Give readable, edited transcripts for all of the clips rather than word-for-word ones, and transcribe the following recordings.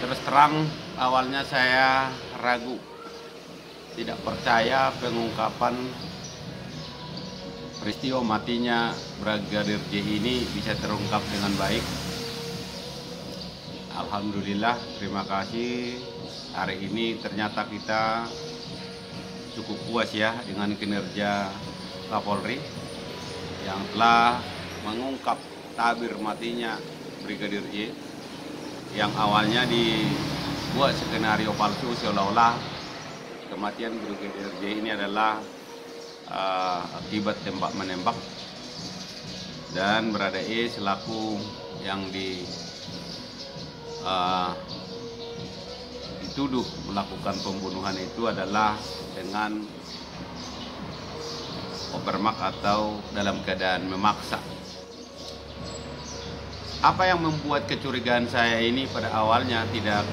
Terus terang, awalnya saya ragu, tidak percaya pengungkapan peristiwa matinya Brigadir J ini bisa terungkap dengan baik. Alhamdulillah, terima kasih. Hari ini ternyata kita cukup puas ya dengan kinerja Kapolri yang telah mengungkap tabir matinya Brigadir J, yang awalnya dibuat skenario palsu seolah-olah kematian Brigadir J ini adalah akibat tembak menembak, dan Baradae selaku yang dituduh melakukan pembunuhan itu adalah dengan overmak atau dalam keadaan memaksa. Apa yang membuat kecurigaan saya ini pada awalnya tidak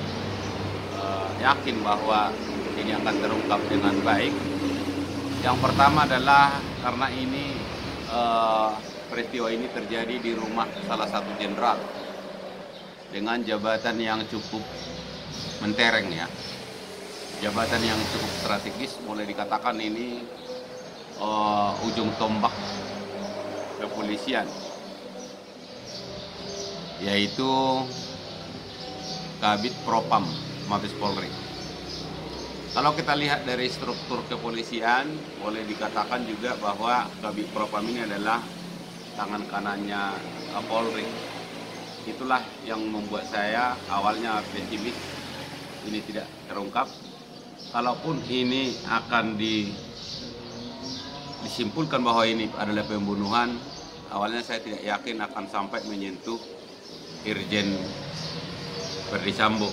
yakin bahwa ini akan terungkap dengan baik. Yang pertama adalah karena ini peristiwa ini terjadi di rumah salah satu jenderal dengan jabatan yang cukup mentereng ya, jabatan yang cukup strategis, boleh dikatakan ini ujung tombak kepolisian, yaitu Kabid Propam Mabes Polri. Kalau kita lihat dari struktur kepolisian, boleh dikatakan juga bahwa Kabid Propam ini adalah tangan kanannya Kapolri. Itulah yang membuat saya awalnya pesimis ini tidak terungkap. Kalaupun ini akan disimpulkan bahwa ini adalah pembunuhan, awalnya saya tidak yakin akan sampai menyentuh Irjen Verdi Sambo,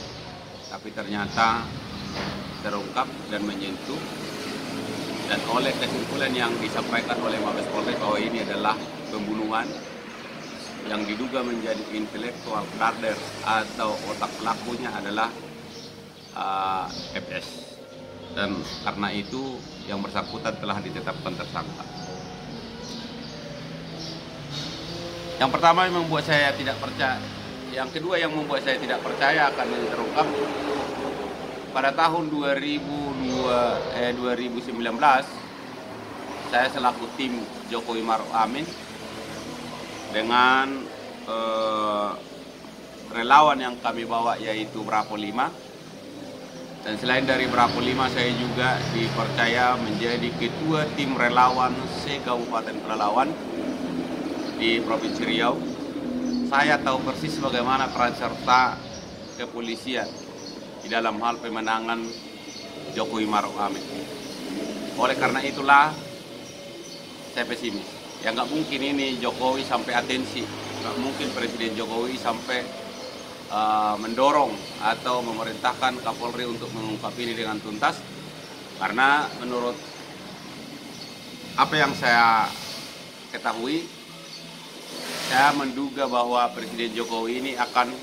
tapi ternyata terungkap dan menyentuh, dan oleh kesimpulan yang disampaikan oleh Mabes Polri bahwa ini adalah pembunuhan yang diduga menjadi intelektual kader atau otak pelakunya adalah FS, dan karena itu yang bersangkutan telah ditetapkan tersangka. Yang pertama yang membuat saya tidak percaya. Yang kedua yang membuat saya tidak percaya akan terungkap, pada tahun 2019 saya selaku tim Jokowi Maruf Amin dengan relawan yang kami bawa yaitu Bravo 5. Dan selain dari Bravo 5, saya juga dipercaya menjadi ketua tim relawan se-Kabupaten Pelalawan di Provinsi Riau. Saya tahu persis bagaimana peran serta kepolisian di dalam hal pemenangan Jokowi Maruf Amin. Oleh karena itulah saya pesimis. Ya nggak mungkin ini Jokowi sampai atensi, nggak mungkin Presiden Jokowi sampai mendorong atau memerintahkan Kapolri untuk mengungkap ini dengan tuntas, karena menurut apa yang saya ketahui, saya menduga bahwa Presiden Jokowi ini akan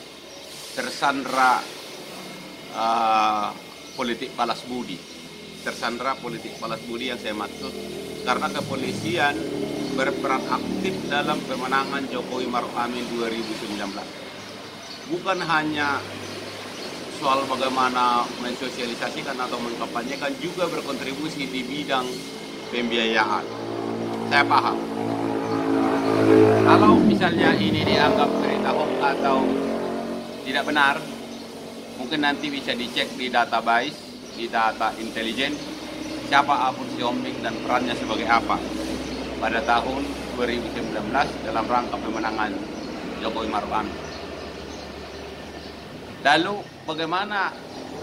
tersandra politik balas budi. Tersandra politik balas budi yang saya maksud karena kepolisian berperan aktif dalam pemenangan Jokowi Maruf Amin 2019. Bukan hanya soal bagaimana mensosialisasikan atau mengkampanyekan, juga berkontribusi di bidang pembiayaan. Saya paham. Kalau misalnya ini dianggap berita hoax atau tidak benar, mungkin nanti bisa dicek di database, di data intelijen, siapa Apun Siombing dan perannya sebagai apa pada tahun 2019 dalam rangka pemenangan Jokowi Maruf Amin. Lalu bagaimana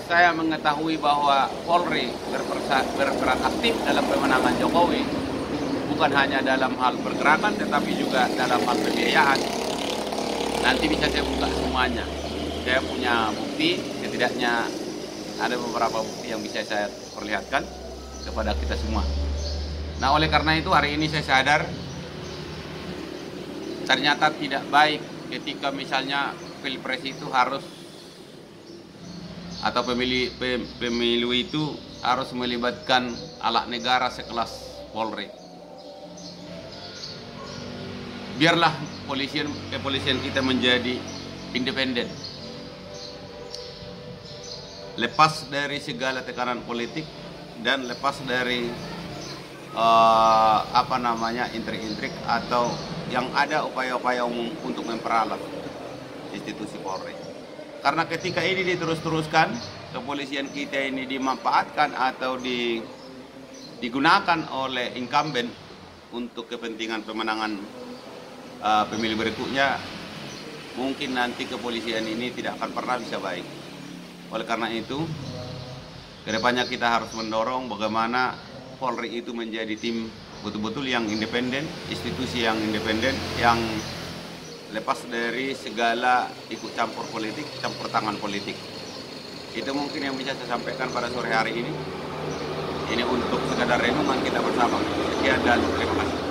saya mengetahui bahwa Polri berperan aktif dalam pemenangan Jokowi, bukan hanya dalam hal pergerakan tetapi juga dalam hal pembiayaan? Nanti bisa saya buka semuanya. Saya punya bukti, setidaknya ada beberapa bukti yang bisa saya perlihatkan kepada kita semua. Nah, oleh karena itu hari ini saya sadar ternyata tidak baik ketika misalnya Pilpres itu harus, atau pemilu itu harus melibatkan alat negara sekelas Polri. Biarlah kepolisian kita menjadi independen. lepas dari segala tekanan politik dan lepas dari intrik-intrik atau yang ada upaya-upaya umum untuk memperalat institusi Polri. Karena ketika ini diterus-teruskan, kepolisian kita ini dimanfaatkan atau digunakan oleh incumbent untuk kepentingan pemenangan pemilu berikutnya, mungkin nanti kepolisian ini tidak akan pernah bisa baik. Oleh karena itu, kedepannya kita harus mendorong bagaimana Polri itu menjadi tim betul-betul yang independen, institusi yang independen, yang lepas dari segala ikut campur politik, campur tangan politik. Itu mungkin yang bisa saya sampaikan pada sore hari ini. Ini untuk sekadar renungan kita bersama. Sekian dan terima kasih.